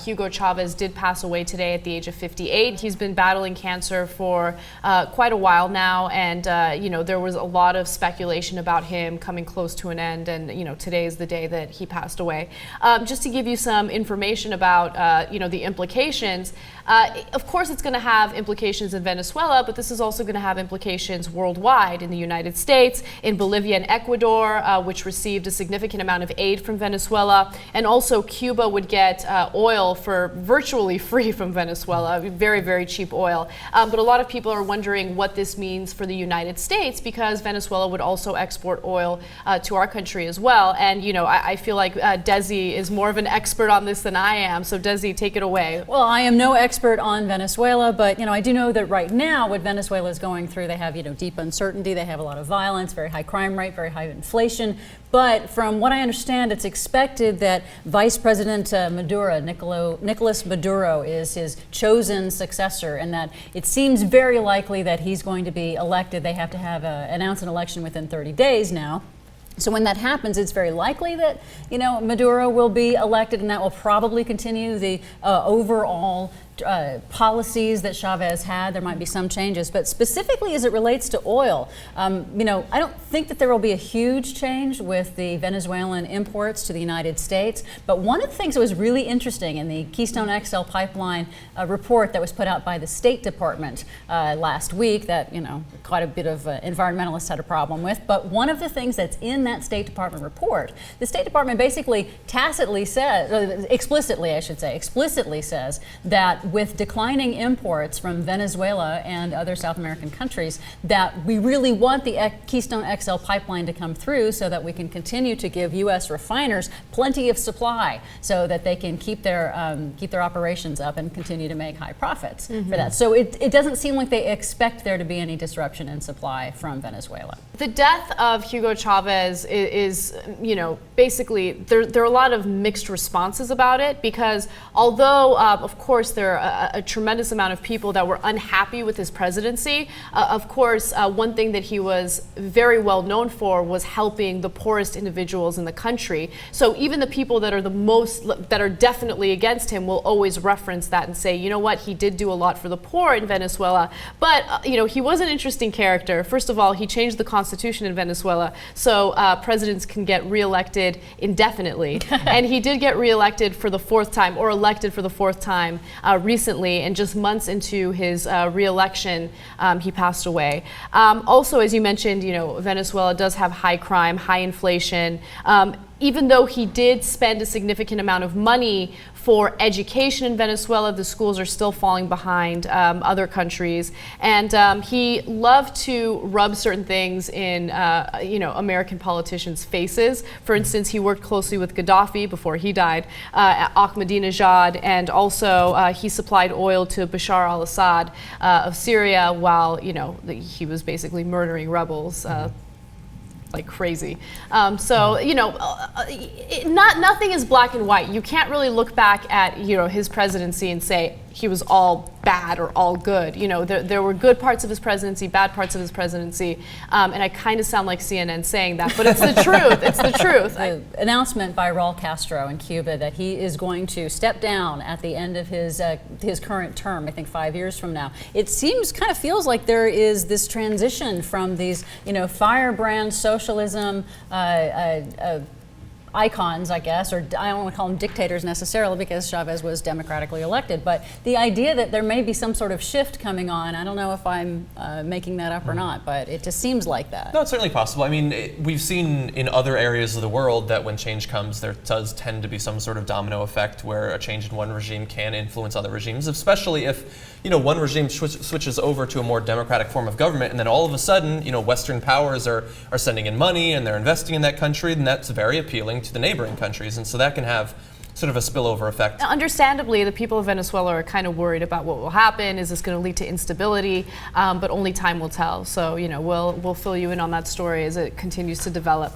Hugo Chavez did pass away today at the age of 58. He's been battling cancer for quite a while now, and there was a lot of speculation about him coming close to an end, and today is the day that he passed away. Just to give you some information about the implications, of course it's going to have implications in Venezuela, but this is also going to have implications worldwide, in the United States, in Bolivia and Ecuador, which received a significant amount of aid from Venezuela, and also Cuba would get oil for virtually free from Venezuela, very, very cheap oil. But a lot of people are wondering what this means for the United States, because Venezuela would also export oil to our country as well. And I feel like Desi is more of an expert on this than I am. So Desi, take it away. Well, I am no expert on Venezuela, but I do know that right now what Venezuela is going through, they have deep uncertainty, they have a lot of violence, very high crime rate, very high inflation. But from what I understand, it's expected that Vice President Maduro, Nicolas Maduro, is his chosen successor, and that it seems very likely that he's going to be elected. They have to announce an election within 30 days now. So when that happens, it's very likely that Maduro will be elected, and that will probably continue the overall policies that Chavez had. There might be some changes, but specifically as it relates to oil, I don't think that there will be a huge change with the Venezuelan imports to the United States. But one of the things that was really interesting in the Keystone XL pipeline report that was put out by the State Department last week, that quite a bit of environmentalists had a problem with. But one of the things that's in that State Department report, the State Department basically tacitly says, explicitly says that with declining imports from Venezuela and other South American countries, that we really want the Keystone XL pipeline to come through so that we can continue to give U.S. refiners plenty of supply so that they can keep their operations up and continue to make high profits for that. So it doesn't seem like they expect there to be any disruption in supply from Venezuela. The death of Hugo Chavez is basically, there are a lot of mixed responses about it, because although, of course, there are a tremendous amount of people that were unhappy with his presidency, of course, one thing that he was very well known for was helping the poorest individuals in the country. So even the people that are definitely against him will always reference that and say, you know what, he did do a lot for the poor in Venezuela. But, he was an interesting character. First of all, he changed the constitution in Venezuela so presidents can get reelected indefinitely. And he did get reelected for the fourth time, or elected for the fourth time recently, and just months into his re-election, he passed away. Also, as you mentioned, Venezuela does have high crime, high inflation. Even though he did spend a significant amount of money for education in Venezuela, the schools are still falling behind other countries. And he loved to rub certain things in American politicians' faces. For instance, he worked closely with Gaddafi before he died, Ahmadinejad, and also he supplied oil to Bashar al-Assad of Syria while he was basically murdering rebels like crazy. Nothing is black and white. You can't really look back at his presidency and say he was all bad or all good. There were good parts of his presidency, bad parts of his presidency, and I kind of sound like CNN saying that, but it's the truth. It's the truth. The announcement by Raul Castro in Cuba that he is going to step down at the end of his current term, I think 5 years from now. It feels like there is this transition from these firebrand socialism icons, I guess, or I don't want to call them dictators necessarily because Chavez was democratically elected, but the idea that there may be some sort of shift coming on, I don't know if I'm making that up or not, but it just seems like that. No, it's certainly possible. I mean, we've seen in other areas of the world that when change comes, there does tend to be some sort of domino effect where a change in one regime can influence other regimes, especially if one regime switches over to a more democratic form of government, and then all of a sudden, Western powers are sending in money and they're investing in that country, and that's very appealing to the neighboring countries, and so that can have sort of a spillover effect. Understandably, the people of Venezuela are kind of worried about what will happen. Is this going to lead to instability? But only time will tell. So, we'll fill you in on that story as it continues to develop.